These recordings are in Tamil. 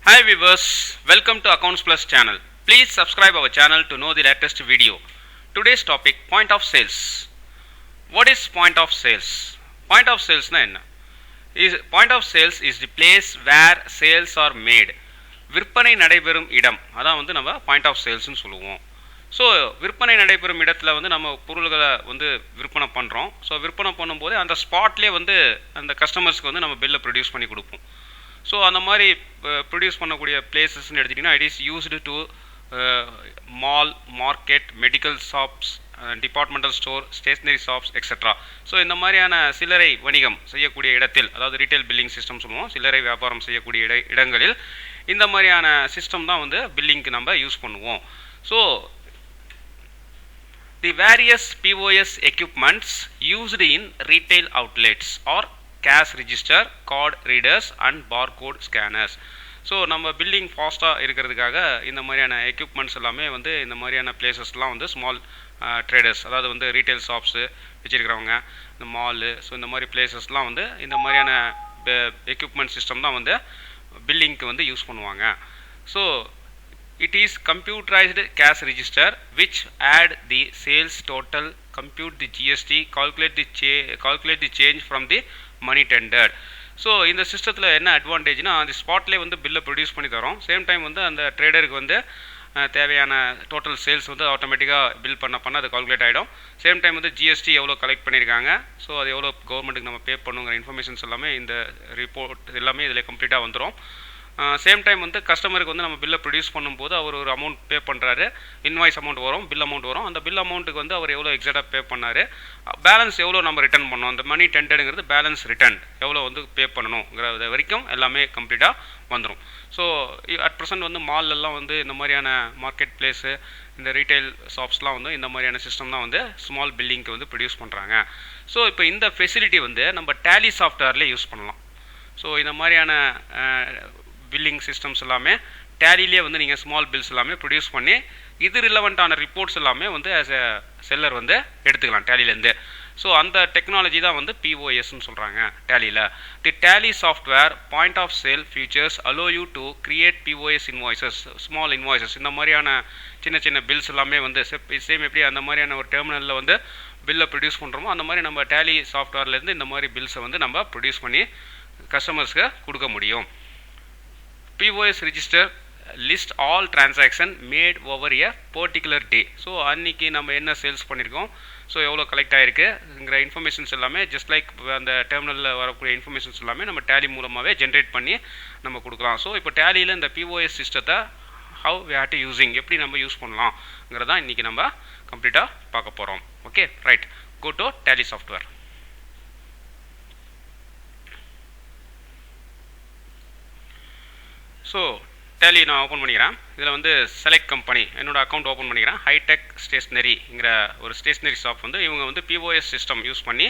Hi viewers, welcome to Accounts Plus channel. Please subscribe our channel to know the latest video. Today's topic, point of sales. What is point of sales? Point of sales na enna? Point of sales is the place where sales are made. விற்பனை நடைபெறும் இடம் அதான் வந்து நம்ம பாயிண்ட் ஆஃப் சேல்ஸ்னு சொல்லுவோம். ஸோ விற்பனை நடைபெறும் இடத்துல வந்து நம்ம பொருள்களை வந்து விற்பனை பண்ணுறோம். ஸோ விற்பனை பண்ணும்போது அந்த ஸ்பாட்லேயே வந்து அந்த கஸ்டமர்ஸ்க்கு வந்து நம்ம பில்லை ப்ரொடியூஸ் பண்ணி கொடுப்போம். ஸோ அந்த மாதிரி ப்ரொடியூஸ் பண்ணக்கூடிய பிளேசஸ்ன்னு எடுத்திங்கன்னா it is used to mall, market, medical shops, departmental store, stationery shops etcetera. So இந்த மாதிரியான சில்லறை வணிகம் செய்யக்கூடிய இடத்தில், அதாவது ரீட்டைல் பில்லிங் சிஸ்டம் சொல்லுவோம், சில்லறை வியாபாரம் செய்யக்கூடிய இடங்களில் இந்த மாதிரியான சிஸ்டம் தான் வந்து பில்லிங்க்கு நம்ம யூஸ் பண்ணுவோம். So the various POS equipments used in retail outlets are cash register, card readers and barcode scanners. So நம்ம பில்லிங் ஃபாஸ்ட்டாக இருக்கிறதுக்காக இந்த மாதிரியான எக்யூப்மெண்ட்ஸ் எல்லாமே வந்து இந்த மாதிரியான பிளேசஸ்லாம் வந்து ஸ்மால் ட்ரேடர்ஸ், அதாவது வந்து ரீட்டைல் ஷாப்ஸு வச்சுருக்கிறவங்க, இந்த மாலு, ஸோ இந்த மாதிரி பிளேசஸ்லாம் வந்து இந்த மாதிரியான எக்யூப்மெண்ட் சிஸ்டம் தான் வந்து பில்லிங்க்கு வந்து யூஸ் பண்ணுவாங்க. So it is computerized cash register which add the sales total, compute the GST, calculate the change from the money tendered. So இந்த சிஸ்டத்தில் என்ன அட்வான்டேஜ்னா, அந்த ஸ்பாட்லேயே வந்து பில்லை ப்ரொடியூஸ் பண்ணி தரோம். சேம் டைம் வந்து அந்த ட்ரேடருக்கு வந்து தேவையான டோட்டல் சேல்ஸ் வந்து ஆட்டோமேட்டிக்காக பில் பண்ண அது கால்குலேட் ஆகிடும். சேம் டைம் வந்து ஜிஎஸ்டி எவ்வளோ கலெக்ட் பண்ணியிருக்காங்க, ஸோ அது எவ்வளோ கவர்மெண்ட்டுக்கு நம்ம பே பண்ணுங்கிற இன்ஃபர்மேஷன்ஸ் எல்லாமே இந்த ரிப்போர்ட் எல்லாமே இதில் கம்ப்ளீட்டாக வந்துடும். சேம் டைம் வந்து கஸ்டமருக்கு வந்து நம்ம பில்லை ப்ரொடியூஸ் பண்ணும்போது அவர் ஒரு அமௌண்ட் பே பண்ணுறாரு, இன்வாய்ஸ் அமௌண்ட் வரும், பில் அமௌண்ட் வரும். அந்த பில் அமௌண்ட்டுக்கு வந்து அவர் எவ்வளோ எக்ஸாக்டாக பே பண்ணார், பேலன்ஸ் எவ்வளோ நம்ம ரிட்டர்ன் பண்ணணும், அந்த மணி டெண்டடுங்கிறது பேலன்ஸ் ரிட்டர்ன் எவ்வளோ வந்து பே பண்ணணுங்கிறது வரைக்கும் எல்லாமே கம்ப்ளீட்டாக வந்துடும். ஸோ அட் ப்ரெசென்ட் வந்து மால்லெல்லாம் வந்து இந்த மாதிரியான மார்க்கெட் பிளேஸு, இந்த ரீட்டைல் ஷாப்ஸ்லாம் வந்து இந்த மாதிரியான சிஸ்டம் தான் வந்து ஸ்மால் பில்லிங்க்கு வந்து ப்ரொடியூஸ் பண்ணுறாங்க. ஸோ இப்போ இந்த ஃபெசிலிட்டி வந்து நம்ம டேலி சாஃப்ட்வேர்லேயே யூஸ் பண்ணலாம். ஸோ இந்த மாதிரியான பில்லிங் சிஸ்டம்ஸ் எல்லாமே டேலிலே வந்து நீங்கள் ஸ்மால் பில்ஸ் எல்லாமே ப்ரொடியூஸ் பண்ணி இது ரிலவெண்ட்டான ரிப்போர்ட்ஸ் எல்லாமே வந்து ஆஸ் எ செல்லர் வந்து எடுத்துக்கலாம் டேலிலேருந்து. ஸோ அந்த டெக்னாலஜி தான் வந்து பிஓஎஸ்ன்னு சொல்கிறாங்க டேலியில். The Tally software point of sale features allow you to create POS invoices, small invoices. இந்த மாதிரியான சின்ன சின்ன பில்ஸ் எல்லாமே வந்து சேம் எப்படி அந்த மாதிரியான ஒரு டெர்மினலில் வந்து பில்லை ப்ரொடியூஸ் பண்ணுறோமோ அந்த மாதிரி நம்ம டேலி சாஃப்ட்வேர்லேருந்து இந்த மாதிரி பில்ஸை வந்து நம்ம ப்ரொடியூஸ் பண்ணி கஸ்டமர்ஸ்க்கு கொடுக்க முடியும். POS register list all transaction made over a particular day. So அன்றைக்கி நம்ம என்ன சேல்ஸ் பண்ணியிருக்கோம், ஸோ எவ்வளோ கலெக்ட் ஆகிருக்குங்கிற இன்ஃபர்மேஷன்ஸ் எல்லாமே ஜஸ்ட் லைக் அந்த டெர்மினலில் வரக்கூடிய இன்ஃபர்மேஷன்ஸ் எல்லாமே நம்ம டேலி மூலமாகவே ஜென்ரேட் பண்ணி நம்ம கொடுக்கலாம். ஸோ இப்போ டேலியில் இந்த POS சிஸ்டத்தை how we have to using, எப்படி நம்ம யூஸ் பண்ணலாம்ங்கிறதான் இன்றைக்கி நம்ம கம்ப்ளீட்டாக பார்க்க போகிறோம். Okay right, go to Tally software. So Tally நான் ஓப்பன் பண்ணிக்கிறேன். இதில் வந்து செலக்ட் கம்பெனி என்னோடய அக்கௌண்ட் ஓப்பன் பண்ணிக்கிறேன். ஹைடெக் ஸ்டேஷ்னரிங்கிற ஒரு ஸ்டேஷ்னரி ஷாப் வந்து இவங்க வந்து பிஓஎஸ் சிஸ்டம் யூஸ் பண்ணி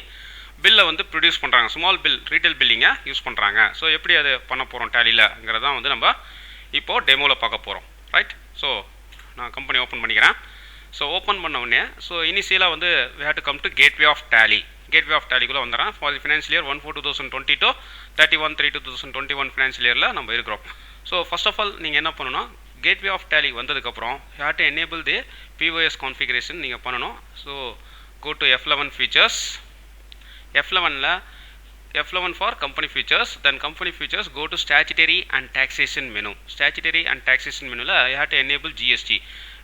பில்லை வந்து ப்ரொடியூஸ் பண்ணுறாங்க, ஸ்மால் பில் ரீட்டைல் பில்லிங்கை யூஸ் பண்ணுறாங்க. ஸோ எப்படி அது பண்ண போகிறோம் டேலியிலங்கிறதான் வந்து நம்ம இப்போது டெமோவில் பார்க்க போகிறோம். ரைட், ஸோ நான் கம்பெனி ஓப்பன் பண்ணிக்கிறேன். ஸோ ஓப்பன் பண்ண உடனே ஸோ இனிஷியலாக வந்து we have to come to gateway of tally. Gateway of டேலிக்குள்ளே வந்துடுறேன். For the financial year 1/4/2020 to 31/3/2021 financial இயரில் நம்ம இருக்கிறோம். ஸோ ஃபர்ஸ்ட் ஆஃப் ஆல் நீங்கள் என்ன பண்ணணும்னா, கேட்வே ஆஃப் டேலி வந்ததுக்கப்புறம் you have to enable the POS configuration நீங்கள் பண்ணணும். So go to F11 features. F11 for company features. Then company features go to statutory and taxation menu. Statutory and taxation மெனுவில் you have to enable GST.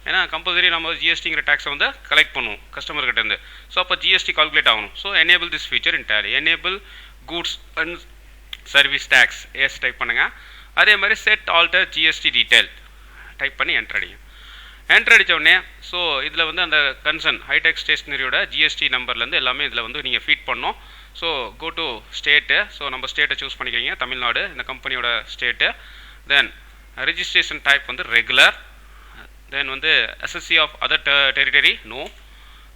ஏன்னா கம்பல்சரி நம்ம ஜிஎஸ்டிங்கிற டேக்ஸை வந்து கலெக்ட் பண்ணுவோம் கஸ்டமர்கிட்டேருந்து. ஸோ அப்போ ஜிஎஸ்டி கால்குலேட் ஆகணும். So enable this feature in Tally. Enable goods and service tax S type பண்ணுங்கள். அதே மாதிரி set alter GST detail type பண்ணி என்ட்ரு அடிங்க. என்ட்ரு அடித்த உடனே ஸோ இதில் வந்து அந்த கன்சர்ன் ஹைடெக் ஸ்டேஷ்னரியோட ஜிஎஸ்டி நம்பர்லேருந்து எல்லாமே இதில் வந்து நீங்கள் ஃபீட் பண்ணணும். So go to state. So நம்ம ஸ்டேட்டை சூஸ் பண்ணிக்கிறீங்க, தமிழ்நாடு இந்த கம்பெனியோட ஸ்டேட்டு. தென் ரிஜிஸ்ட்ரேஷன் டைப் வந்து ரெகுலர். தென் வந்து assessee of other territory no.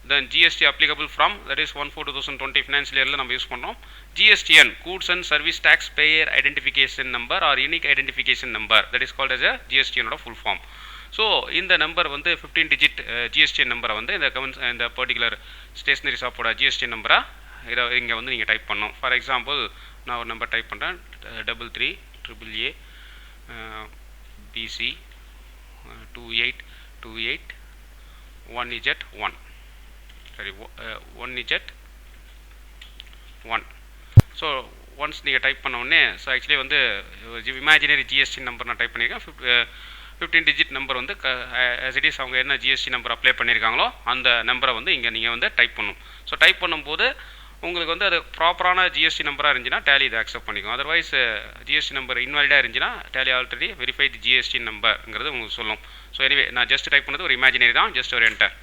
Then GST applicable from that is 1/4/2020 financial இயரில் நம்ம யூஸ் பண்ணுறோம். GSTN goods and service tax payer identification number or unique identification number that is called as a GSTNோட ஃபுல் ஃபார்ம். ஸோ இந்த நம்பர் வந்து 15 டிஜிட் GSTN நம்பரை வந்து இந்த பர்டிகுலர் ஸ்டேஷ்னரி ஷாப்போட GSTN நம்பரை இதை இங்கே வந்து நீங்கள் டைப் பண்ணணும். ஃபார் எக்ஸாம்பிள் நான் ஒரு நம்பர் டைப் பண்ணுறேன் 33 AAA PC 2828 1Z1 சரி 1Z1. ஸோ ஒன்ஸ் நீங்கள் டைப் பண்ண உடனே ஸோ ஆக்சுவலி வந்து இமேஜினரி ஜிஎஸ்டி நம்பர் நான் டைப் பண்ணியிருக்கேன். 15 டிஜிட் நம்பர் வந்து as it is அவங்க என்ன ஜிஎஸ்டி நம்பர் அப்ளை பண்ணியிருக்காங்களோ அந்த நம்பரை வந்து இங்கே நீங்கள் வந்து டைப் பண்ணணும். ஸோ டைப் பண்ணும்போது உங்களுக்கு வந்து அது ப்ராப்பரான ஜிஎஸ்டி நம்பராக இருந்துச்சுன்னா டேலி இதை அக்செப்ட் பண்ணிக்கும். அதர்வைஸ் ஜிஎஸ்டி நம்பர் இன்வாலிடாக இருந்துச்சுன்னா டேலி ஆல்ரெடி வெரிஃபைட் ஜிஎஸ்டி நம்பர்ங்கிறது உங்களுக்கு சொல்லும். ஸோ எனிவே நான் ஜஸ்ட் டைப் பண்ணது ஒரு இமேஜினரி தான், ஜஸ்ட் ஒரு என்டர்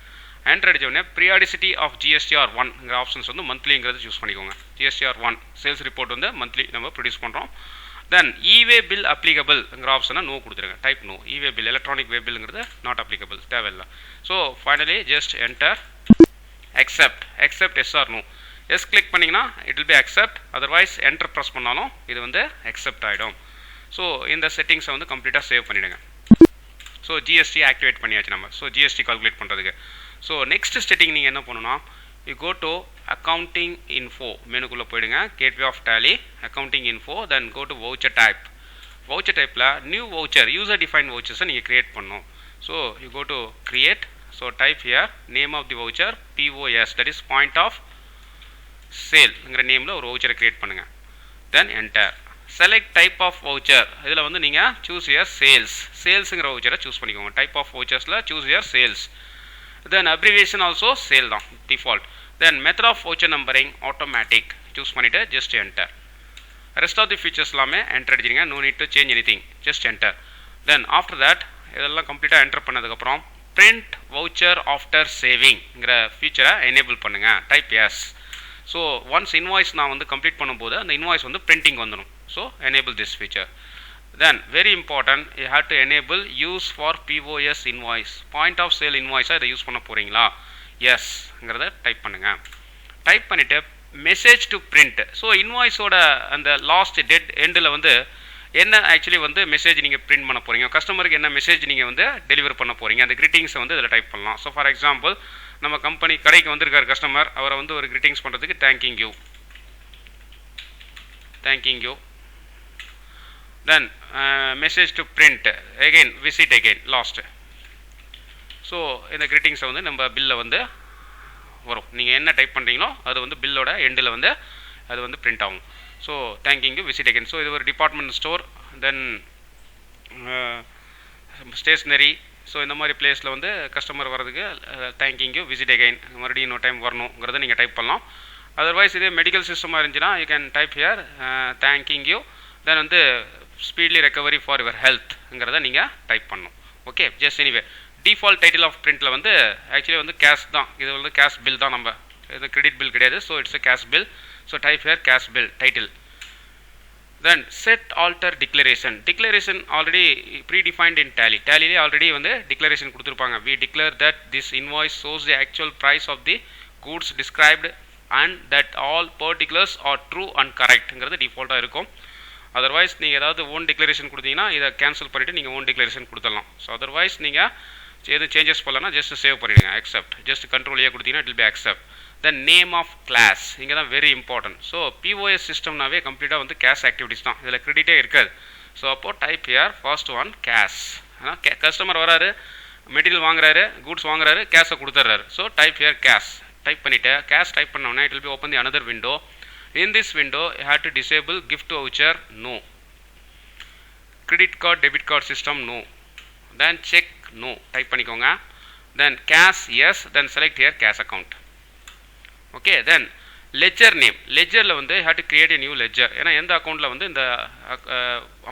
அடிச்ச உடனே ப்ரியாடிசிட்டி ஆஃப் GSTR1ங்கிற ஆப்ஷன்ஸ் வந்து மந்த்லிங்கிறது சூஸ் பண்ணிக்கோங்க. GSTR1 சேல்ஸ் ரிப்போர்ட் வந்து மந்த்லி நம்ம ப்ரொடியூஸ் பண்ணுறோம். தென் இவே பில் அப்ளிகபிள்ங்கிற ஆப்ஷனை நோ கொடுத்துருங்க. Type no. E way bill electronic way பில்ங்கிறது நாட் அப்ளிகபிள், தேவையில்லை. So finally just enter accept yes or no. Yes click பண்ணிங்கன்னா it will be accept, otherwise enter press பண்ணாலும் இது வந்து அக்செப்ட் ஆகிடும். ஸோ இந்த செட்டிங்ஸை வந்து கம்ப்ளீட்டாக சேவ் பண்ணிவிடுங்க. ஸோ ஜிஎஸ்டி ஆக்டிவேட் பண்ணியாச்சு நம்ம. ஸோ ஜிஎஸ்டி கால்குலேட் பண்ணுறதுக்கு. ஸோ நெக்ஸ்ட் செட்டிங் நீங்கள் என்ன பண்ணணும்னா you go to accounting info மெனுக்குள்ளே போயிடுங்க. Gateway of Tally accounting info, then go to voucher type. Voucher டைப்பில் நியூ வவுச்சர் யூசர் டிஃபைன் வவுச்சர்ஸை நீங்கள் கிரியேட் பண்ணணும். So you go to create. So type here name of the voucher POS, that is point of சேல்ங்கிற நேமில் ஒரு வவுச்சரை கிரியேட் பண்ணுங்கள். Then enter. Select type of voucher. இதில் வந்து நீங்கள் சூஸ் யர் சேல்ஸுங்கிற வவுச்சரை சூஸ் பண்ணிக்கோங்க. டைப் ஆஃப் வவுச்சர்ஸில் choose your sales. Then abbreviation also sale தான் default. Then method of voucher numbering automatic choose பண்ணிவிட்டு just enter. Rest of the features எல்லாமே என்டர் அடிச்சிங்க. No need to change anything, just enter. Then after that இதெல்லாம் கம்ப்ளீட்டாக என்டர் பண்ணதுக்கப்புறம் பிரிண்ட் வவுச்சர் ஆஃப்டர் சேவிங்கிற ஃபீச்சரை எனேபிள் பண்ணுங்கள். Type yes. So once invoice நான் வந்து கம்ப்ளீட் பண்ணும்போது அந்த இன்வாய்ஸ் வந்து பிரிண்டிங் வந்துடும். So enable this feature. Then very important, you have to enable use for POS invoice, point of sale invoice இதை யூஸ் பண்ண போகிறீங்களா? எஸ்ங்கிறத டைப் பண்ணுங்கள். டைப் பண்ணிவிட்டு மெசேஜ் டு பிரிண்ட். ஸோ இன்வாய்ஸோட அந்த லாஸ்ட் டெட் எண்டில் வந்து என்ன ஆக்சுவலி வந்து மெசேஜ் நீங்கள் பிரிண்ட் பண்ண போகிறீங்க, கஸ்டமருக்கு என்ன மெசேஜ் நீங்கள் வந்து டெலிவர் பண்ண போகிறீங்க, அந்த கிரீட்டிங்ஸை வந்து இதில் டைப் பண்ணலாம். ஸோ ஃபார் எக்ஸாம்பிள் நம்ம கம்பெனி கடைக்கு வந்திருக்கார் கஸ்டமர், அவரை வந்து ஒரு கிரீட்டிங்ஸ் பண்ணுறதுக்கு thanking you. Then message to print again, visit again last. So இந்த கிரீட்டிங்ஸை வந்து நம்ம பில்லில் வந்து வரும். நீங்கள் என்ன டைப் பண்ணுறீங்களோ அது வந்து பில்லோட எண்டில் வந்து அது வந்து பிரிண்ட் ஆகும். So thanking you, visit again. So இது ஒரு டிபார்ட்மெண்ட் ஸ்டோர், தென் ஸ்டேஷ்னரி. ஸோ இந்த மாதிரி பிளேஸில் வந்து கஸ்டமர் வர்றதுக்கு தேங்கிங் யூ, விசிட் அகெயின், மறுபடியும் இன்னொரு டைம் வரணுங்கிறத நீங்கள் டைப் பண்ணலாம். அதர்வைஸ் இதே மெடிக்கல் சிஸ்டமாக இருந்துச்சுன்னா you can type here thanking you, then வந்து ஸ்பீட்லி ரெக்கவரி ஃபார் யுவர் ஹெல்த்ங்கிறத நீங்கள் டைப் பண்ணணும். Okay, just anyway default title of பிரிண்ட்டில் வந்து ஆக்சுவலி வந்து கேஷ் தான். இது வந்து கேஷ் பில் தான், நம்ம இது கிரெடிட் பில் கிடையாது. So it's a cash bill. So type here cash bill title. Then set alter declaration. Declaration already predefined in Tally. டேலிலே ஆல்ரெடி வந்து டிக்ளரேஷன் கொடுத்துருப்பாங்க. We declare that this invoice shows the actual price of the goods described and that all particulars are true and கரெக்ட்ங்கிறது டிஃபால்ட்டாக இருக்கும். அதர்வைஸ் நீங்கள் ஏதாவது ஓன் டிக்ளரேஷன் கொடுத்தீங்கன்னா இதை கேன்சல் பண்ணிவிட்டு நீங்கள் ஓன் டிக்ளரேஷன் கொடுத்துடலாம். ஸோ அதர்வைஸ் நீங்கள் எது சேஞ்சஸ் பண்ணலன்னா ஜஸ்ட் சேவ் பண்ணிவிடுங்க. அக்செப்ட், ஜஸ்ட் கண்ட்ரோல் ஏ கொடுத்தீங்கன்னா it will be accept. Then name of class, இங்கே தான் வெரி இம்பார்ட்டன்ட். ஸோ POS சிஸ்டம்னாவே கம்ப்ளீட்டாக வந்து கேஷ் ஆக்டிவிட்டிஸ் தான், இதில் கிரெடிட்டே இருக்காது. ஸோ அப்போது type here first one cash. ஆனால் கஸ்டமர் வராரு, மெட்டீரியல் வாங்குறாரு, கூட்ஸ் வாங்குறாரு, கேஷை கொடுத்துட்றாரு. So type here cash. டைப் பண்ணிவிட்டு கேஷ் டைப் பண்ணோன்னே it will be open the another window. In this window you have to disable gift voucher, no. Credit card, debit card system, no. Then check, no. Type பண்ணிக்கோங்க. Then cash, yes. Then select here cash account. Okay, then ledger name. ledgerல வந்து you have to create a new ledger. ஏன்னா எந்த அக்கௌண்ட்டில் வந்து இந்த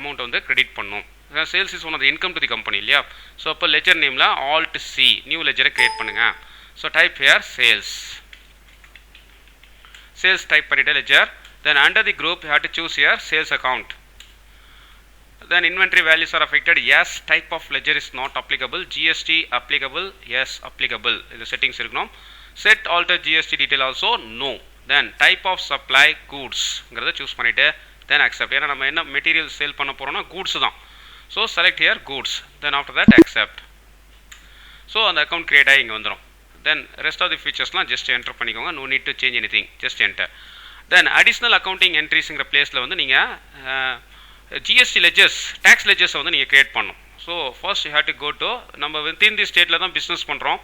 அமௌண்ட் வந்து கிரெடிட் பண்ணும். Sales is one of the income to the company இல்லையா? ஸோ அப்போ லெஜர் நேமில் Alt C நியூ லெஜரை கிரியேட் பண்ணுங்க. So type here sales. Sales type பண்ணிட்டு ledger. Then under the group you have to choose here sales account. Then inventory values are affected. Yes, type of ledger is not applicable. GST applicable. Yes, applicable. இந்த settings இருக்கணும். Set alter GST detail also no. Then type of supply goodsங்கிறத choose பண்ணிட்டு then accept. ஏன்னா நம்ம என்ன மெட்டீரியல் சேல் பண்ண போறோம்னா goods தான். So select here goods. Then after that accept. So அந்த account create ஆகி இங்கே வந்துடும். Then rest of the featuresலாம் just enter பண்ணிக்கோங்க. No need to change anything, just enter. Then additional accounting entries ங்கிற பிளேஸில் வந்து நீங்கள் GST ledgers, tax ledgers வந்து நீங்கள் create பண்ணணும். So first you have to go to நம்ம வித்தின் தி ஸ்டேட்டில் தான் பிஸ்னஸ் பண்ணுறோம்.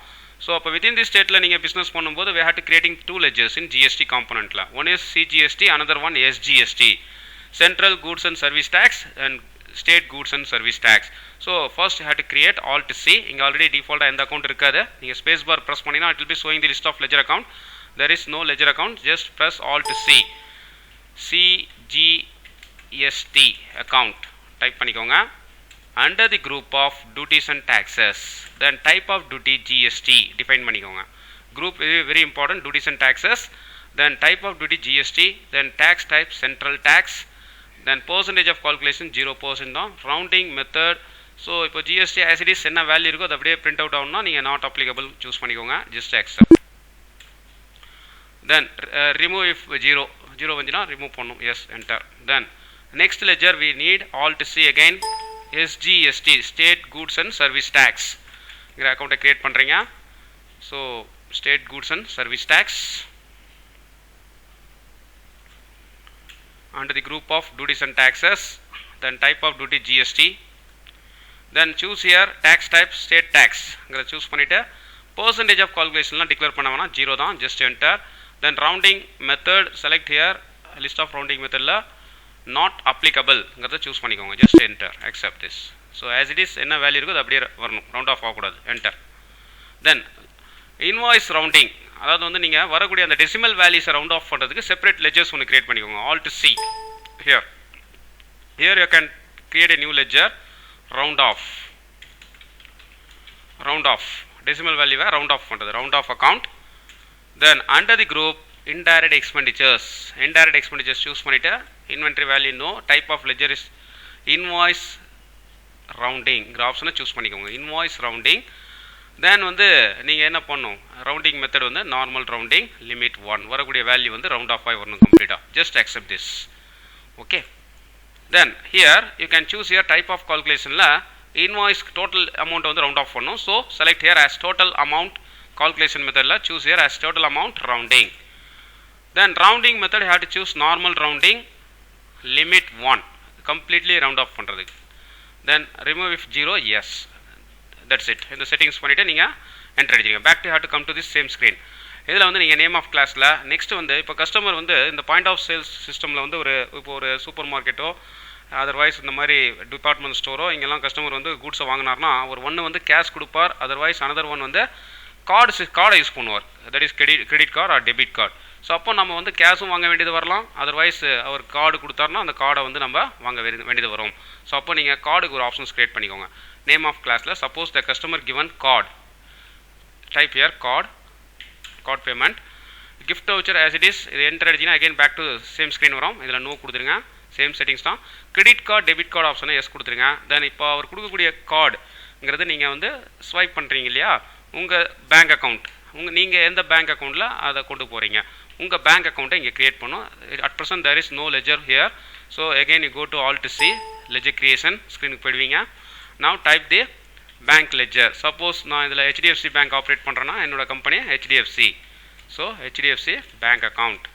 ஸோ அப்போ வித்தின் தி ஸ்டேட்டில் நீங்கள் பிஸ்னஸ் பண்ணும்போது we have to creating two ledgers in GST componentல. One is CGST, another one SGST, Central Goods and Service Tax and State Goods and Service Tax. So first you have to create Alt C. இங்கே ஆல்ரெடி டிஃபால்ட்டாக எந்த அக்கௌண்ட் இருக்காது. நீங்கள் ஸ்பேஸ் பார் ப்ரெஸ் பண்ணிங்கன்னா it will be showing the list of ledger account. There is no ledger account. Just press Alt C. CGST account type பண்ணிக்கோங்க. Under the group of duties and taxes, then type of duty GST define பண்ணிக்கோங்க. Group very important, duties and taxes, then type of duty GST, then tax type central tax, then percentage of calculation 0% தான், rounding method. ஸோ இப்போ GST as it is என்ன வேல்யூ இருக்கோ அது அப்படியே பிரிண்ட் அவுட் ஆகணும்னா நீங்கள் நாட் அப்ளிகபிள் சூஸ் பண்ணிக்கோங்க. ஜஸ்ட் accept. Then remove if 0 வந்துச்சுன்னா ரிமூவ் பண்ணும். Yes enter. Then next ledger we need Alt C again, SGST, State Goods and Service Tax. இங்கிற அக்கௌண்ட்டை கிரியேட் பண்ணுறீங்க. So State Goods and Service Tax under the group of duties and taxes, then type of duty GST, then choose here tax type state tax. இங்கிற சூஸ் பண்ணிவிட்டு percentage of calculationலாம் டிக்ளேர் பண்ண வேணாம், 0 தான், just enter. Then rounding method select here, list of rounding methodல not applicable ங்கிறத சூஸ் பண்ணிக்கோங்க. just enter, accept this. so as it is என்ன வேல்யூ இருக்கோ அது அப்படியே வரணும், ரவுண்ட் ஆஃப் ஆகக்கூடாது. enter. then invoice rounding, அதாவது வந்து நீங்கள் வரக்கூடிய அந்த டெசிமல் வேல்யூஸை ரவுண்ட் ஆஃப் பண்ணுறதுக்கு செப்பரேட் லெஜர்ஸ் ஒன்று கிரியேட் பண்ணிக்கோங்க. Alt C here you can create a new ledger, round off decimal value round off பண்ணுறது, round off account. then under the group indirect expenditures choose பண்ணிட்டு inventory value no, type of ledger is invoice rounding ஆப்ஷனை சூஸ் பண்ணிக்கோங்க. invoice rounding. then வந்து நீங்கள் என்ன பண்ணும், ரவுண்டிங் மெத்தட் வந்து நார்மல் ரவுண்டிங், லிமிட் 1, வரக்கூடிய வேல்யூ வந்து ரவுண்ட் ஆஃப் ஆகி வரணும் கம்ப்ளீட்டாக. Just accept this. Okay. Then here you can choose here type of கால்குலேஷனில் இன்வாய்ஸ் டோட்டல் அமௌண்ட் வந்து ரவுண்ட் ஆஃப் பண்ணணும். So select here as total amount calculation மெத்தடில் choose here as total amount rounding. Then rounding method have to choose normal rounding, limit 1, completely round off பண்ணுறதுக்கு. Then remove if 0, yes, that's it. இந்த செட்டிங்ஸ் பண்ணிவிட்டு நீங்கள் என்டர் அடிச்சிங்க. Back to have to come to this same screen. இதில் வந்து நீங்கள் நேம் ஆஃப் கிளாஸில் நெக்ஸ்ட் வந்து இப்போ கஸ்டமர் வந்து இந்த பாயிண்ட் ஆஃப் சேல்ஸ் சிஸ்டமில் வந்து இப்போ ஒரு சூப்பர் மார்க்கெட்டோ அதர்வைஸ் இந்த மாதிரி டிபார்ட்மெண்ட் ஸ்டோரோ இங்கெல்லாம் கஸ்டமர் வந்து கூட்ஸை வாங்கினார்னா ஒரு ஒன்று வந்து கேஷ் கொடுப்பார், அதர்வைஸ் அனதர் ஒன் வந்து கார்டை யூஸ் பண்ணுவார், that is credit card R debit card. So அப்போ நம்ம வந்து கேஷும் வாங்க வேண்டியது வரலாம், அதர்வைஸ் அவர் கார்டு கொடுத்தாருன்னா அந்த கார்டை வந்து நம்ம வாங்க வேண்டியது வரும். ஸோ அப்போ நீங்கள் கார்டுக்கு ஒரு ஆப்ஷன்ஸ் கிரியேட் பண்ணிக்கோங்க. நேம் ஆஃப் கிளாஸில் suppose the customer given card, type here card payment, gift voucher as it is. இது என்டர் அடிச்சிங்கன்னா again back to same screen வரும். இதில் நோ கொடுத்துருங்க, சேம் செட்டிங்ஸ் தான். கிரெடிட் கார்டு டெபிட் கார்டு ஆப்ஷனை எஸ் கொடுத்துருங்க. தென் இப்போ அவர் கொடுக்கக்கூடிய கார்டுங்கிறது நீங்கள் வந்து ஸ்வைப் பண்ணுறீங்க இல்லையா, உங்கள் பேங்க் அக்கௌண்ட், நீங்கள் எந்த பேங்க் அக்கௌண்ட்டில் அதை கொண்டு போகிறீங்க, உங்கள் பேங்க் அக்கௌண்ட்டை இங்கே க்ரியேட் பண்ணும். At present there is no ledger here. So again you go to Alt C, ledger creation ஸ்க்ரீனுக்கு போயிடுவீங்க. Now type the bank ledger. Suppose நான் இதில் HDFC பேங்க் ஆப்ரேட் பண்ணுறேன்னா என்னோட company HDFC. So HDFC bank account.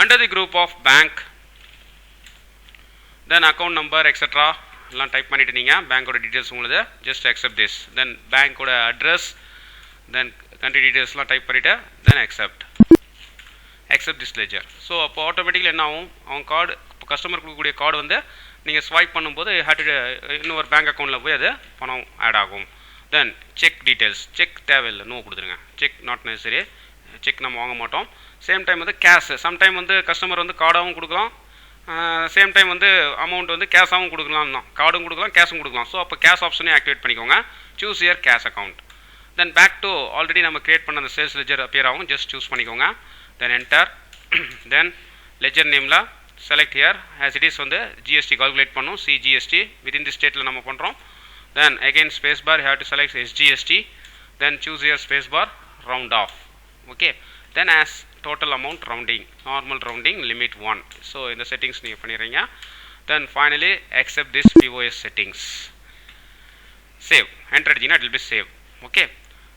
Under the group of bank, then account number extra எல்லாம் டைப் பண்ணிவிட்டு நீங்கள் பேங்க்கோட டீட்டெயில்ஸ் உங்களுக்கு ஜஸ்ட் அக்செப்ட் திஸ். தென் பேங்க்கோட அட்ரஸ், தென் கண்ட்ரி டீட்டெயில்ஸ்லாம் டைப் பண்ணிவிட்டு then accept this ledger. So அப்போ ஆட்டோமேட்டிக்கலி என்ன ஆகும், அவங்க கார்டு இப்போ கஸ்டமர் கொடுக்கக்கூடிய கார்டு வந்து நீங்கள் ஸ்வைப் பண்ணும்போது இன்னொரு பேங்க் அக்கௌண்ட்டில் போய் அது பணம் ஆட் ஆகும். தென் செக் டீட்டெயில்ஸ், செக் தேவையில்லை, நோ கொடுத்துருங்க. செக் நாட் நெசசரி, செக் நம்ம வாங்க மாட்டோம். சேம் டைம் வந்து கேஷ், சம்டைம் வந்து கஸ்டமர் வந்து கார்டாகவும் கொடுக்கலாம், சேம் டைம் வந்து அமௌண்ட் வந்து கேஷாகவும் கொடுக்கலாம் தான், கார்டும் கொடுக்கலாம் கேஷும் கொடுக்கலாம். ஸோ அப்போ கேஷ் ஆப்ஷனே ஆக்டிவேட் பண்ணிக்கோங்க. Choose here cash account. Then back to already நம்ம கிரியேட் பண்ண அந்த சேல்ஸ் லெஜர் அப்பியர் ஆகும், ஜஸ்ட் சூஸ் பண்ணிக்கோங்க. Then enter. தென் லெஜர் நேமில் select here as it is வந்து ஜிஎஸ்டி கால்குலேட் பண்ணும், CGST வித்தின் தி ஸ்டேட்டில் நம்ம பண்ணுறோம். Then again space bar have to select SGST. Then choose here space bar round off. Okay. Then as total amount rounding, normal rounding, limit 1. so இந்த settings நீங்க பண்ணிடுறீங்க. then finally accept this POS settings, save, enter அடிச்சீங்கன்னா it will be save. okay,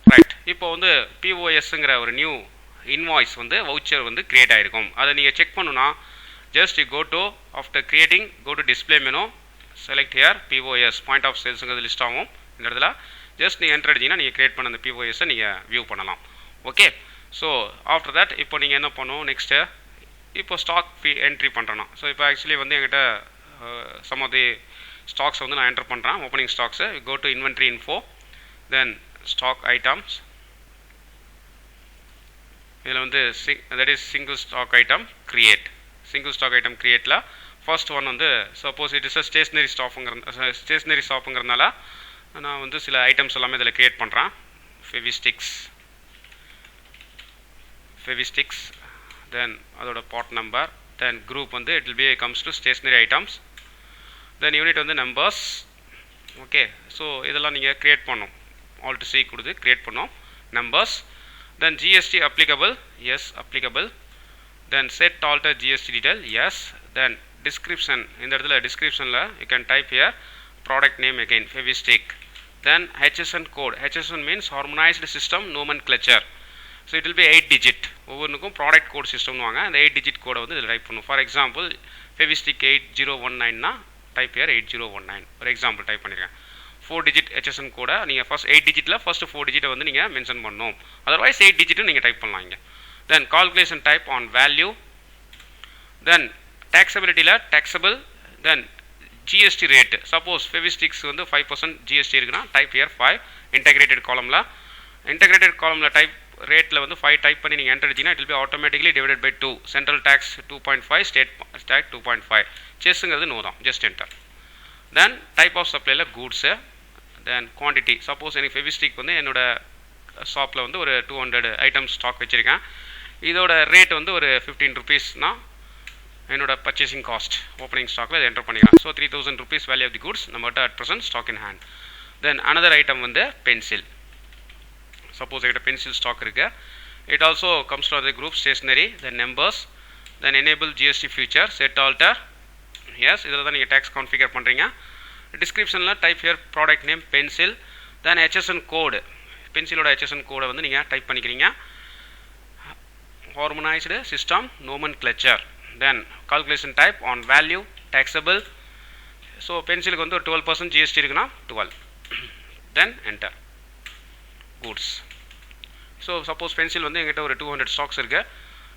right. இப்போ வந்து POSங்கிற ஒரு நியூ இன்வாய்ஸ் வந்து வவுச்சர் வந்து கிரியேட் ஆகிருக்கும். அதை நீங்கள் செக் பண்ணுன்னா just you go to after creating, go to display menu, select here POS point of sales ங்கிறது லிஸ்ட் ஆகும் இந்த இடத்துல ஜஸ்ட் நீ என்டர் அடிச்சீங்கன்னா நீங்க கிரியேட் பண்ண அந்த POS நீங்க வியூ பண்ணலாம் ஓகே ஸோ ஆஃப்டர் தட் இப்போ நீங்கள் என்ன பண்ணணும் நெக்ஸ்ட்டு இப்போ ஸ்டாக் ஃபீ என்ட்ரி பண்ணுறேன்னா ஸோ இப்போ ஆக்சுவலி வந்து என்கிட்ட சம் ஆஃப் தி ஸ்டாக்ஸ் வந்து நான் என்டர் பண்ணுறேன் opening stocks go to inventory info then stock items இதில் வந்து that is single stock item create single stock item கிரியேட்டில் ஃபர்ஸ்ட் ஒன் வந்து சப்போஸ் இட் இஸ் ஸ்டேஷ்னரி ஷாப்புங்கிறதுனால நான் வந்து சில ஐட்டம்ஸ் எல்லாமே இதில் கிரியேட் பண்ணுறேன் ஃபெவிஸ்டிக்ஸ் தென் அதோட பார்ட் நம்பர் தென் குரூப் வந்து it will B comes to stationery items then unit வந்து நம்பர்ஸ் ஓகே ஸோ இதெல்லாம் நீங்கள் கிரியேட் பண்ணணும் ஆல் டு சி கொடுத்து கிரியேட் பண்ணோம் numbers then GST applicable yes applicable then set alter GST detail yes then description இந்த இடத்துல descriptionல you can type here product name again Fevistick then HSN code HSN means harmonized system nomenclature so it will be 8 digit ஒவ்வொன்றுக்கும் product code system வாங்க அந்த 8 digit கோடை வந்து இதில் டைப் பண்ணும் for example Fevistick 8019 னா type here 8019 for example type பண்ணிருக்கேன் 4 digit HSN கோட நீங்கள் ஃபர்ஸ்ட் 8 டிஜிட்டில் ஃபர்ஸ்ட் 4 டிஜிட்டை வந்து நீங்கள் மென்ஷன் பண்ணணும் அதர்வைஸ் 8 டிஜிட்டும் நீங்கள் டைப் பண்ணலாம் இங்கே then calculation type on value then டேக்ஸபிலிட்டியில் taxable then GST rate suppose Fevisticks வந்து 5% ஜிஎஸ்டி இருக்குன்னா டைப் இயர் 5 இன்டெகிரேட்டட் காலமில் டைப் ரேட்டில் வந்து 5 டைப் பண்ணி நீங்கள் என்டர் அடிச்சிங்கன்னா it will be automatically divided by 2 central tax 2.5 state tax 2.5 செஸ்ஸுங்கிறது நோ தான் just enter then type of சப்ளையில் கூட்ஸு தென் குவான்டிட்டி சப்போஸ் எனக்கு ஃபெவிஸ்டிக் வந்து என்னோட ஷாப்பில் வந்து ஒரு 200 ஐட்டம்ஸ் ஸ்டாக் வச்சுருக்கேன் இதோட ரேட் வந்து ஒரு 15 ருபீஸ்னா என்னோட பர்ச்சேசிங் காஸ்ட் ஓப்பனிங் ஸ்டாக்கில் இதை என்டர் பண்ணிக்கலாம் so 3000 rupees value of the goods நம்மகிட்ட at present stock in hand then another item வந்து பென்சில் சப்போஸ் என்கிட்ட பென்சில் ஸ்டாக் இருக்குது it also comes to the group stationery then numbers then enable GST features set alter yes இதில் தான் நீங்கள் டேக்ஸ் கான்ஃபிகர் பண்ணுறீங்க டிஸ்கிரிப்ஷனில் type here product name pencil then HSN code பென்சிலோட HSN கோடை வந்து நீங்கள் டைப் பண்ணிக்கிறீங்க harmonised system nomenclature then calculation type on value taxable so பென்சிலுக்கு வந்து ஒரு 12% ஜிஎஸ்டி இருக்குன்னா 12 then enter goods so suppose pencil வந்து எங்கிட்ட ஒரு 200 ஸ்டாக்ஸ் இருக்குது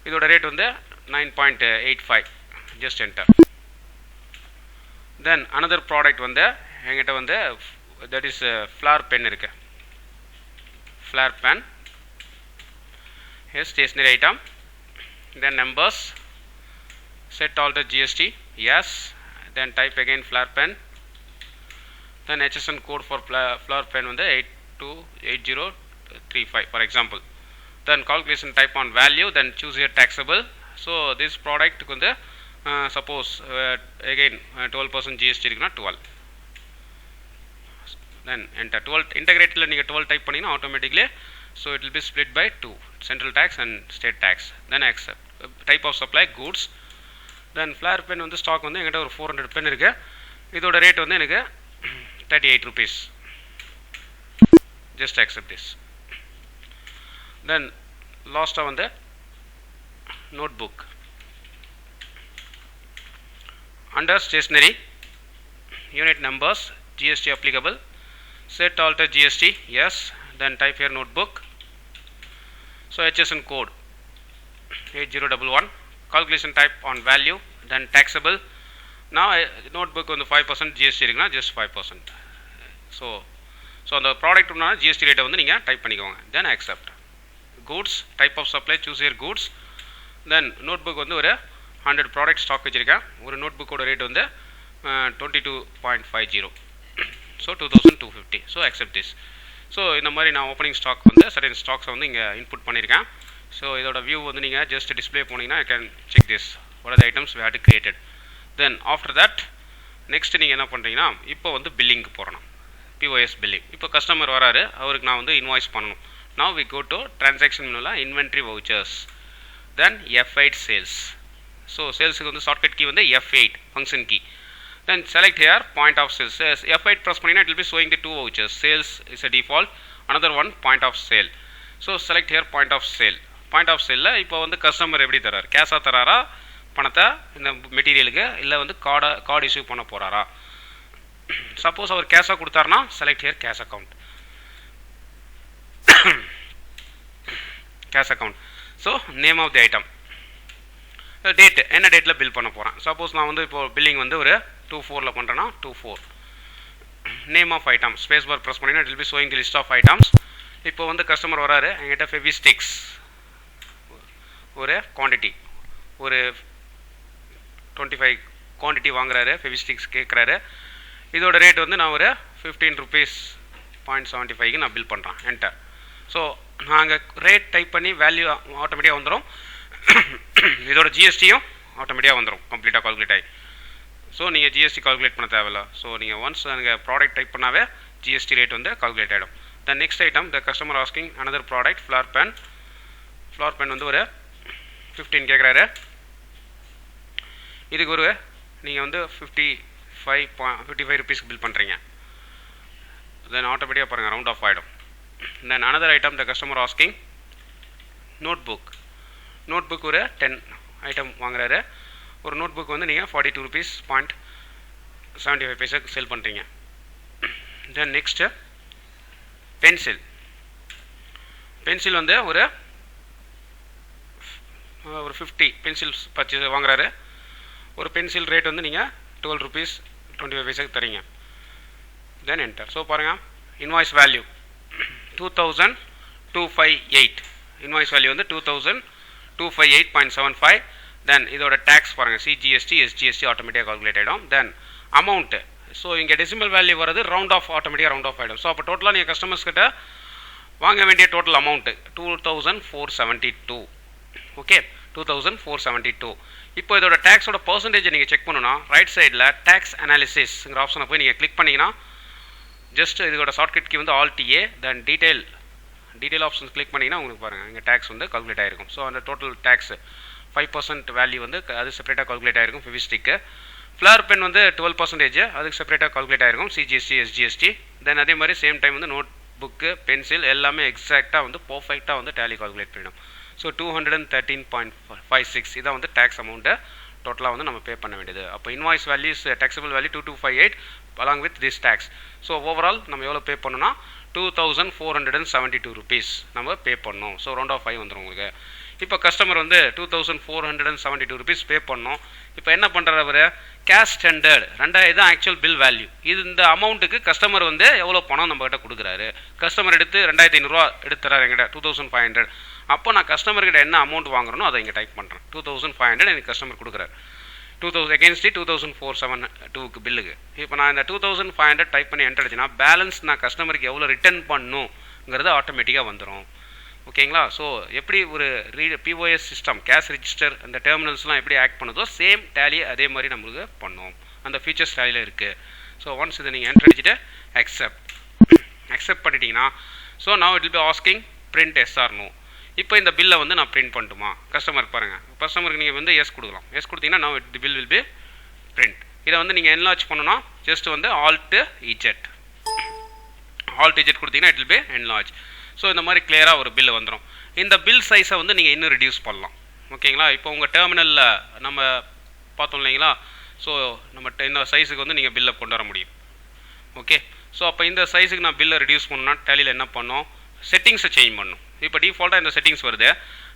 இதோட ரேட் வந்து 9.85 just enter then another product வந்து என்கிட்ட வந்து தட் இஸ் ஃப்ளார் பென் இருக்கு Flair pen stationery item then numbers set alter GST yes then type again Flair pen then HSN code for Flair pen வந்து 828035 for example then calculation type on value then choose here taxable so this ப்ராடக்ட்டுக்கு வந்து suppose again 12% GST இருக்குன்னா 12 then enter 12 integrated நீங்கள் 12 டைப் பண்ணிங்கன்னா automatically so it will be split by 2 central tax and state tax then accept type of supply goods then flare pen வந்து ஸ்டாக் வந்து என்கிட்ட ஒரு 400 பென் இருக்கு இதோட ரேட் வந்து எனக்கு 38 rupees just accept this then last வந்து notebook under stationery unit numbers GST applicable set alter GST yes then type here notebook so HSN code 8011 calculation type on value then taxable now notebook on the 5% GST இருக்குனா just 5% so அந்த ப்ராடக்ட் உள்ள GST ரேட்டை வந்து நீங்க டைப் பண்ணிக்கோங்க then accept goods type of supply choose your goods then notebook வந்து ஒரு 100 ப்ராடக்ட் ஸ்டாக் வச்சிருக்கேன் ஒரு நோட்புக்கோட ரேட் வந்து 22.50 so 2250 so accept this so இந்த மாதிரி நான் ஓப்பனிங் ஸ்டாக் வந்து சர்டன் ஸ்டாக்ஸை வந்து இங்கே இன்புட் பண்ணியிருக்கேன் ஸோ இதோட வியூ வந்து நீங்கள் ஜஸ்ட் டிஸ்பிளே போனீங்கன்னா I can check this what are the items we had created then after that next நீங்கள் என்ன பண்ணுறீங்கன்னா இப்போ வந்து பில்லிங்க்கு போகிறோம் POS பில்லிங் இப்போ கஸ்டமர் வராரு அவருக்கு நான் வந்து இன்வாய்ஸ் பண்ணணும் now we go to transaction மெனுல inventory vouchers then F8 sales so sales க்கு வந்து shortcut key வந்து F8 function key then select here point of sales F8 press பண்ணினா it will be showing the two vouchers sales is a default another one point of sale so select here point of sale ல இப்போ வந்து கஸ்டமர் எப்படி தரார் கேஷா தராரா பணத்தை இந்த மெட்டீரியலுக்கு இல்லை வந்து கார்டு இஷ்யூ பண்ண போகிறாரா சப்போஸ் அவர் கேஷாக கொடுத்தாருன்னா select here cash account. Cash account. So name of the item, date என்ன டேட்டில் பில் பண்ண போகிறேன். சப்போஸ் நான் வந்து இப்போ பில்லிங் வந்து ஒரு 2/4 பண்ணுறேன்னா 2/4. Name of item space bar press பண்ணிங்கன்னா it will be showing the list of items. இப்போ வந்து கஸ்டமர் வராரு, என்கிட்ட ஃபெவிஸ்டிக்ஸ் ஒரு குவான்டிட்டி ஒரு 25 குவான்டிட்டி வாங்குறாரு, ஃபெவிஸ்டிக்ஸ் கேட்குறாரு. இதோட ரேட் வந்து நான் ஒரு 15 rupees 0.75 நான் பில் பண்ணுறேன். என்டர். ஸோ நாங்கள் ரேட் டைப் பண்ணி வேல்யூ ஆட்டோமேட்டிக்காக வந்துடும். இதோட ஜிஎஸ்டியும் ஆட்டோமேட்டிக்காக வந்துடும், கம்ப்ளீட்டாக கால்குலேட் ஆகி. ஸோ நீங்கள் ஜிஎஸ்டி கால்குலேட் பண்ண தேவையில்ல. ஸோ நீங்கள் ஒன்ஸ் நீங்கள் ப்ராடக்ட் டைப் பண்ணாவே ஜிஎஸ்டி ரேட் வந்து கால்குலேட் ஆகிடும். The next item the customer asking another product flair pen. Flair pen வந்து ஒரு 15 கேட்குறாரு. இதுக்கு ஒரு நீங்கள் வந்து 55 rupees பில் பண்ணுறீங்க. தென் ஆட்டோமேட்டிக்காக பாருங்கள் ரவுண்ட் ஆஃப் ஆகிடும். Then another item the customer asking notebook. Notebook ஒரு 10 ஐட்டம் வாங்குறாரு. ஒரு நோட் புக் வந்து நீங்கள் 42 rupees 0.75 செல் பண்ணுறீங்க. Then next pencil. பென்சில் வந்து ஒரு 50 பென்சில்ஸ் பர்ச்சேஸ் வாங்குறாரு. ஒரு பென்சில் ரேட் வந்து நீங்கள் 12 rupees 25 தரீங்க. தென் என்டர். ஸோ பாருங்கள் இன்வாய்ஸ் வேல்யூ 2258. இன்வாய்ஸ் வேல்யூ வந்து 2258.75. தென் இதோட டேக்ஸ் பாருங்கள் சிஜிஎஸ்டி எஸ்ஜிஎஸ்டி ஆட்டோமேட்டிக்காக கால்குலேட் ஆகிடும். தென் அமௌண்ட்டு, ஸோ இங்கே டெசிமல் வேல்யூ வரது ரவுண்ட் ஆஃப் ஆட்டோமேட்டிக்காக ரவுண்ட் ஆஃப் ஆகிடும். ஸோ அப்போ டோட்டலாக நீங்கள் கஸ்டமர்ஸ் கிட்ட வாங்க வேண்டிய டோட்டல் அமௌண்ட்டு 2472. ஓகே, 2472. இப்போ இதோட டேக்ஸோட பர்சன்டேஜ் நீங்கள் செக் பண்ணணும்னா ரைட் சைடில் டேக்ஸ் அனாலிசிஸ்ங்கிற ஆப்ஷனை போய் நீங்கள் கிளிக் பண்ணிங்கன்னா ஜஸ்ட் இதோட ஷார்ட்கட் கீ வந்து ஆல் டிஏ. தென் டீட்டெயில் ஆப்ஷன்ஸ் கிளிக் பண்ணிங்கன்னா உங்களுக்கு பாருங்கள் இங்கே டேக்ஸ் வந்து கால்குலேட் ஆகிருக்கும். ஸோ அந்த டோட்டல் டேக்ஸ் 5% வேல்யூ வந்து அது செப்பரேட்டாக கால்குலேட் ஆகிருக்கும். ஃபெவிஸ்டிக்கு ஃப்ளார் பென் வந்து 12%, அதுக்கு செப்பரேட்டாக கால்குலேட் ஆகிருக்கும் சிஜிஎஸ்டி எஸ்ஜிஎஸ்டி. தென் அதே மாதிரி சேம் டைம் வந்து நோட் புக்கு பென்சில் எல்லாமே எக்ஸாக்டாக வந்து பர்ஃபெக்டாக வந்து டேலி கால்குலேட் பண்ணிடும். ஸோ 213.56 இதான் வந்து டேக்ஸ் அமௌண்ட்டு டோட்டலாக வந்து நம்ம பே பண்ண வேண்டியது. அப்போ invoice values taxable value 2258 along with this tax. So overall நம்ம எவ்வளோ பே பண்ணோம்னா 2472 rupees நம்ம பே பண்ணோம். ஸோ ரவுண்ட் ஆஃப் 5 வந்துடும் உங்களுக்கு. இப்போ கஸ்டமர் வந்து 2472 rupees பே பண்ணோம். இப்போ என்ன பண்ணுறாரு அவர், கேஷ் டெண்டர்ட் 2000 தான் ஆக்சுவல் பில் வேல்யூ. இது இந்த அமௌண்ட்டுக்கு கஸ்டமர் வந்து எவ்வளோ பணம் நம்ம கிட்ட கொடுக்குறாரு. கஸ்டமர் எடுத்து 2500 எடுத்துறாரு எங்கிட்ட 2500. அப்போ நான் கஸ்டமர்கிட்ட என்ன அமௌண்ட் வாங்குறனோ அதை இங்கே டைப் பண்ணுறேன். 2500 எனக்கு கஸ்டமர் கொடுக்குறாரு. 2000 அகேன்ஸ்ட் 2472க்கு பில்லுக்கு. இப்போ நான் இந்த 2500 டைப் பண்ணி என்டர் அடிச்சுன்னா பேலன்ஸ் நான் கஸ்டமருக்கு எவ்வளோ ரிட்டர்ன் பண்ணுங்கிறது ஆட்டோமேட்டிக்காக வந்துடும். ஓகேங்களா? ஸோ எப்படி ஒரு பிஓஎஸ் சிஸ்டம் கேஷ் ரிஜிஸ்டர் அந்த டெர்மினல்ஸ்லாம் எப்படி ஆக்ட் பண்ணுதோ சேம் டேலி அதே மாதிரி நம்மளுக்கு பண்ணும். அந்த ஃபீச்சர்ஸ் டேலியில் இருக்குது. ஸோ ஒன்ஸ் இதை நீங்கள் என்டர் அடிச்சுட்டு அக்செப்ட் பண்ணிட்டீங்கன்னா so now it will be asking print yes or no. இப்போ இந்த பில்லை வந்து நான் பிரிண்ட் பண்ணட்டுமா கஸ்டமருக்கு பாருங்கள். கஸ்டமருக்கு நீங்கள் வந்து எஸ் கொடுக்கலாம். எஸ் கொடுத்தீங்கன்னா now the bill will be print. இதை வந்து நீங்கள் என்லார்ஜ் பண்ணணும்னா ஜஸ்ட் வந்து ஆல்ட் இஜெட் கொடுத்தீங்கன்னா it will B enlarge. So இந்த மாதிரி கிளியராக ஒரு பில் வந்துடும். இந்த பில் சைஸை வந்து நீங்கள் இன்னும் ரெடியூஸ் பண்ணலாம். ஓகேங்களா? இப்போ உங்கள் டெர்மினலில் நம்ம பார்த்தோம் இல்லைங்களா? ஸோ நம்ம இந்த சைஸுக்கு வந்து நீங்கள் பில்லை கொண்டு வர முடியும். ஓகே, ஸோ அப்போ இந்த சைஸுக்கு நான் பில்லை ரெடியூஸ் பண்ணணும்னா டேலியில் என்ன பண்ணணும், செட்டிங்ஸை சேஞ்ச் பண்ணணும். இப்போ டிஃபால்ட்டாக இந்த செட்டிங்ஸ் வருது.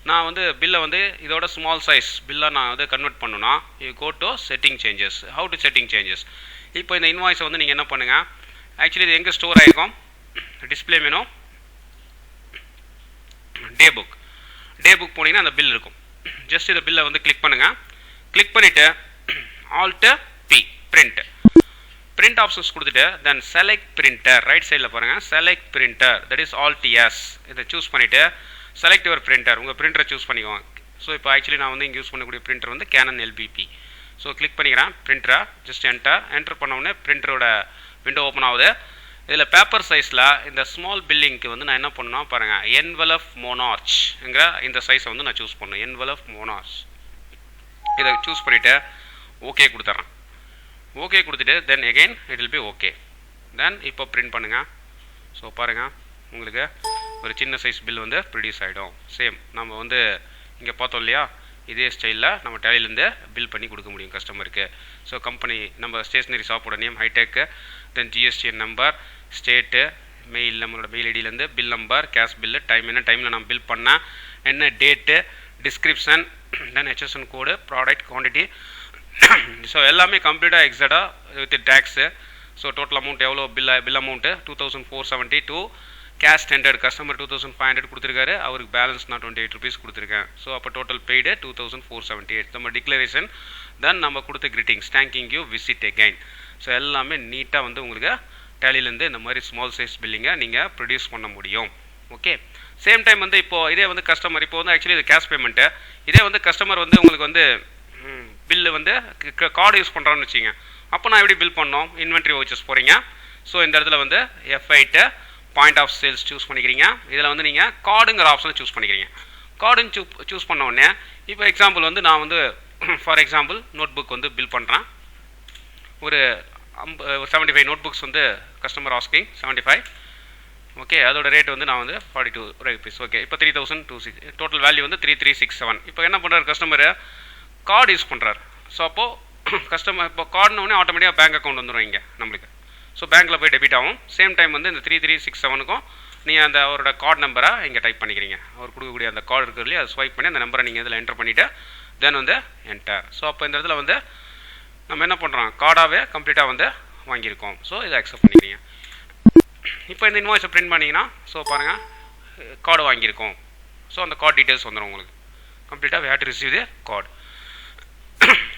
நான் வந்து பில்லை வந்து இதோட ஸ்மால் சைஸ் பில்லாக நான் வந்து கன்வெர்ட் பண்ணணும்னா you go to setting changes. How to setting changes. இப்போ இந்த இன்வாய்ஸை வந்து நீங்கள் என்ன பண்ணுங்கள், ஆக்சுவலி இது எங்கே ஸ்டோர் ஆகிருக்கும், டிஸ்பிளே மெனு டே புக் போனீங்கன்னா அந்த பில் இருக்கும். ஜஸ்ட் இந்த பில்லை வந்து கிளிக் பண்ணுங்கள். கிளிக் பண்ணிவிட்டு ஆல்ட் பி பிரிண்ட் ஆப்ஷன்ஸ் கொடுத்துட்டு தென் செலக்ட் பிரிண்டர் ரைட் சைடில் பாருங்கள் select printer that is alt S. இதை சூஸ் பண்ணிவிட்டு செலக்ட் யுவர் பிரிண்டர் உங்கள் பிரிண்டரை சூஸ் பண்ணிக்குவோம். ஸோ இப்போ ஆக்சுவலி நான் வந்து இங்கே யூஸ் பண்ணக்கூடிய பிரிண்டர் வந்து கேனன் எல்பிபி. ஸோ கிளிக் பண்ணிக்கிறேன் பிரிண்டரை. ஜஸ்ட் என்டர் பண்ண உடனே பிரிண்டரோட விண்டோ ஓப்பன் ஆகுது. இதில் பேப்பர் சைஸில் இந்த ஸ்மால் பில்லிங்க்கு வந்து நான் என்ன பண்ணணும்னா பாருங்கள் என்வெலப் மோனார்ச்ங்கிற இந்த சைஸை வந்து நான் சூஸ் பண்ணணும். என்வெலப் மோனார்ச் இதை சூஸ் பண்ணிவிட்டு ஓகே கொடுத்துட்றேன். ஓகே கொடுத்துட்டு then again it will be okay. Then இப்போ பிரிண்ட் பண்ணுங்கள். ஸோ பாருங்கள் உங்களுக்கு ஒரு சின்ன சைஸ் பில் வந்து ப்ரொடியூஸ் ஆகிடும். சேம் நம்ம வந்து இங்கே பார்த்தோம் இல்லையா, இதே ஸ்டைலில் நம்ம டேலிலேருந்து பில் பண்ணி கொடுக்க முடியும் கஸ்டமருக்கு. ஸோ கம்பெனி நம்ம ஸ்டேஷ்னரி ஷாப்போட name Hitech, then GSTIN number, state, mail, நம்மளோட மெயில் ஐடியிலேருந்து bill number, cash bill, time என்ன டைமில் நான் பில் பண்ணேன், என்ன date, description, then HSN code, product, quantity. So எல்லாமே கம்ப்ளீட்டாக எக்ஸாக்டாக with tax. So total amount எவ்வளோ bill amount 2472, cash tendered customer 2500 கொடுத்துருக்காரு, அவருக்கு பேலன்ஸ் நான் 28 rupees கொடுத்துருக்கேன். ஸோ அப்போ டோட்டல் பெய்டு 2478. நம்ம டிக்ளரேஷன், தென் நம்ம கொடுத்த greetings, thanking you, visit again. So எல்லாமே நீட்டாக வந்து உங்களுக்கு டேலிலேருந்து இந்த மாதிரி ஸ்மால் சைஸ் பில்லிங்கை நீங்கள் ப்ரொடியூஸ் பண்ண முடியும். ஓகே. சேம் டைம் வந்து இப்போது இதே வந்து கஸ்டமர் இப்போ வந்து ஆக்சுவலி இது கேஷ் பேமெண்ட்டு, இதே வந்து கஸ்டமர் வந்து உங்களுக்கு வந்து பில்லு வந்து கார்டு யூஸ் பண்ணுறான்னு வச்சிங்க, அப்போ நான் எப்படி பில் பண்ணோம், இன்வென்ட்ரி வவுச்சர்ஸ் போகிறீங்க. ஸோ இந்த இடத்துல வந்து F8 point of sales choose பண்ணிக்கிறீங்க. இதில் வந்து நீங்கள் கார்டுங்கிற ஆப்ஷனை சூஸ் பண்ணிக்கிறீங்க. கார்டுன்னு சூஸ் பண்ண உடனே இப்போ எக்ஸாம்பிள் வந்து நான் வந்து ஃபார் எக்ஸாம்பிள் நோட் புக் வந்து பில் பண்ணுறேன். ஒரு 75 நோட் புக்ஸ் வந்து கஸ்டமர் ஆஸ்கிங் 75. ஓகே, அதோட ரேட் வந்து நான் வந்து 42 rupees. ஓகே, இப்போ 3026, டோட்டல் வேல்யூ வந்து 3367. இப்போ என்ன பண்ணுறாரு கஸ்டமர், கார்டு யூஸ் பண்ணுறாரு. ஸோ அப்போது கஸ்டமர் இப்போ கார்டுனோடனே ஆட்டோமேட்டிக்காக பேங்க் அக்கௌண்ட் வந்துடும் இங்கே நம்மளுக்கு. ஸோ பேங்க்கில் போய் டெபிட் ஆகும். சேம் டைம் வந்து இந்த 3367க்கும் நீங்கள் அந்த அவரோட கார்டு நம்பரை இங்கே டைப் பண்ணிக்கிறீங்க. அவர் கொடுக்கக்கூடிய அந்த கார்டு இருக்கிறதுலையே அதை ஸ்வைப் பண்ணி அந்த நம்பரை நீங்கள் இதில் என்டர் பண்ணிவிட்டு தென் வந்து என்டர். ஸோ அப்போ இந்த இடத்துல வந்து நம்ம என்ன பண்ணுறோம், கார்டாகவே கம்ப்ளீட்டாக வந்து வாங்கியிருக்கோம். ஸோ இதை அக்செப்ட் பண்ணிக்கிறீங்க. இப்போ இந்த இன்வாய்ஸை பிரிண்ட் பண்ணிங்கன்னா ஸோ பாருங்கள் கார்டு வாங்கியிருக்கோம். ஸோ அந்த கார்டு டீட்டெயில்ஸ் வந்துடும் உங்களுக்கு கம்ப்ளீட்டாக. We have to receive the card.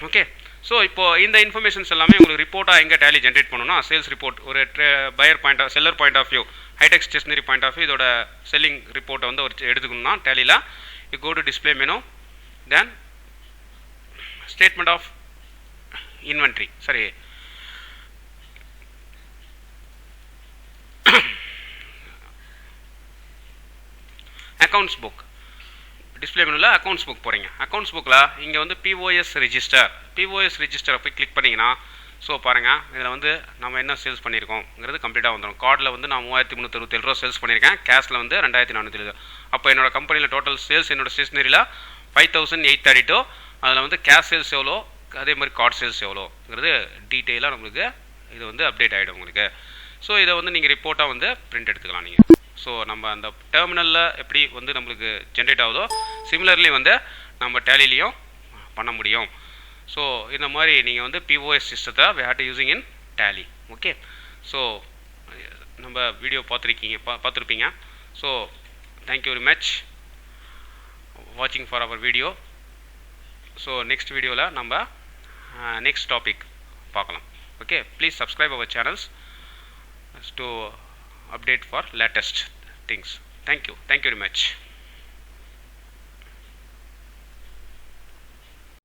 Okay. So இப்போது இந்த இன்ஃபர்மேஷன்ஸ் எல்லாமே உங்களுக்கு ரிப்போர்ட்டாக எங்கே டேலி ஜென்ரேட் பண்ணணும்னா சேல்ஸ் ரிப்போர்ட், ஒரு buyer point of seller point of view, Hitech stationery point of view, இதோட செல்லிங் ரிப்போர்ட்டை வந்து ஒரு எடுத்துக்கணும்னா டேலியில் you go to display menu, then statement of inventory, சரி அக்கௌண்ட்ஸ் புக், டிஸ்பிளே மெனுவில் அக்கௌண்ட்ஸ் புக் போகிறீங்க. அக்கௌண்ட்ஸ் புக்கில் இங்கே வந்து பிஓஎஸ் ரெஜிஸ்டரை போய் கிளிக் பண்ணிங்கன்னா ஸோ பாருங்கள் இதில் வந்து நம்ம என்ன சேல்ஸ் பண்ணியிருக்கோங்கிறது கம்ப்ளீட்டாக வந்துடும். கார்டில் வந்து நான் 3367 ரூபா சேல்ஸ் பண்ணியிருக்கேன், கேஷில் வந்து 2470. அப்போ என்னோட கம்பெனியில் டோட்டல் சேல்ஸ் என்னோட ஸ்டேஷனரியில் 5832. அதில் வந்து கேஷ் சேல்ஸ் எவ்வளோ, அதே மாதிரி கார்டு சேல்ஸ் எவ்வளோங்கிறது டீட்டெயிலாக நம்மளுக்கு இது வந்து அப்டேட் ஆகிடும் உங்களுக்கு. ஸோ இதை வந்து நீங்கள் ரிப்போர்ட்டாக வந்து பிரிண்ட் எடுத்துக்கலாம் நீங்கள். ஸோ நம்ம அந்த டெர்மினலில் எப்படி வந்து நம்மளுக்கு ஜென்ரேட் ஆகுதோ சிமிலர்லி வந்து நம்ம டேலிலையும் பண்ண முடியும். ஸோ இந்த மாதிரி நீங்கள் வந்து பிஓஎஸ் சிஸ்டத்தை we have to using in Tally. Okay. So நம்ம வீடியோ பார்த்துருப்பீங்க. ஸோ தேங்க்யூ வெரி மச் வாட்சிங் for our video. So next வீடியோவில் நம்ம நெக்ஸ்ட் டாபிக் பார்க்கலாம். Okay, please subscribe our channels to update for latest things. Thank you very much.